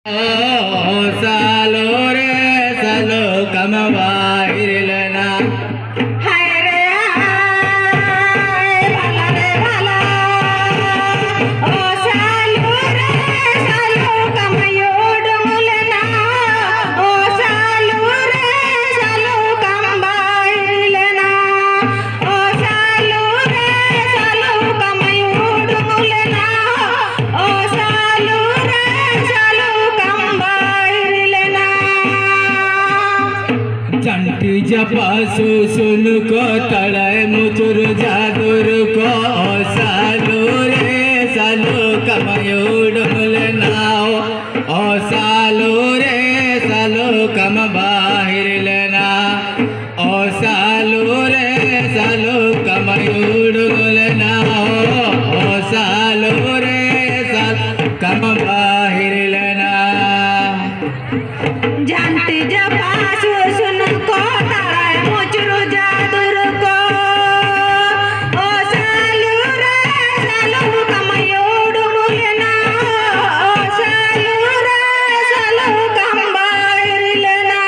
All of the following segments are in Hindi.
सालो रे सालो कमवाइरलना हाय रे हाय भाला रे भाला ओ सालो रे सालो कमयोडुलना ओ सालो रे सालो कमवाइरलना ओ सालो रे सालो कमयोडुलना ओ सालो रे सालो चंटी जपासु सुन को तड़े मुचुर जादुर को सालो रे सालो कमयोडुलनाओ ओ सालो रे सालो कम बाहिर लेना ओ सालो रे सालो कमयोडुलनाओ ओ सालो रे सालो कम बाहिर लेना जानती जपासु सुन को तारा मुचुरु जादुर को ओ सालू रे सालू कमयोडु मुलना ओ सालू रे सालू कंबाइरलना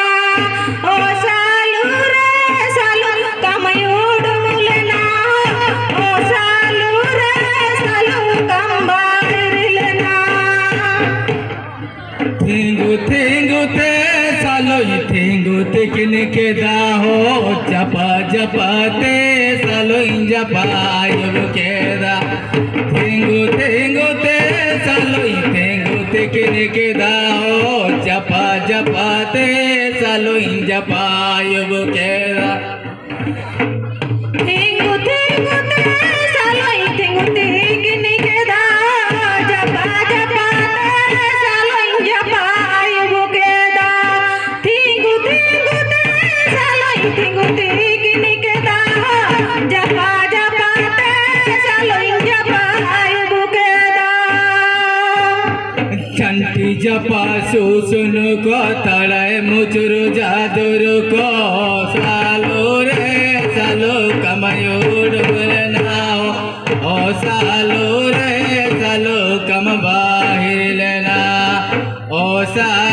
ओ सालू रे सालू कमयोडु मुलना ओ सालू रे सालू कंबाइरलना थिंगुते सालो थिंगुते किनके दाहो जपा जपाते सालो जपायुब केदा थिंगुते सालो थिंगुते किनके दाहो जपा जपाते सालो जपायुब केदा थिंगुते सालो थिंगुते किनके दा जपा जपाते सालो जपायुब केदा थिंगुते सालो थिंगुते किनके दा जपा जपाते सालो जपायुब केदा चंटी जपासु सुन को तड़े मुचुर जादुर को सालो रे सालो कमयोडुलनाओ ओ सालो रे सालो कम बाहिर लेना ओ सालो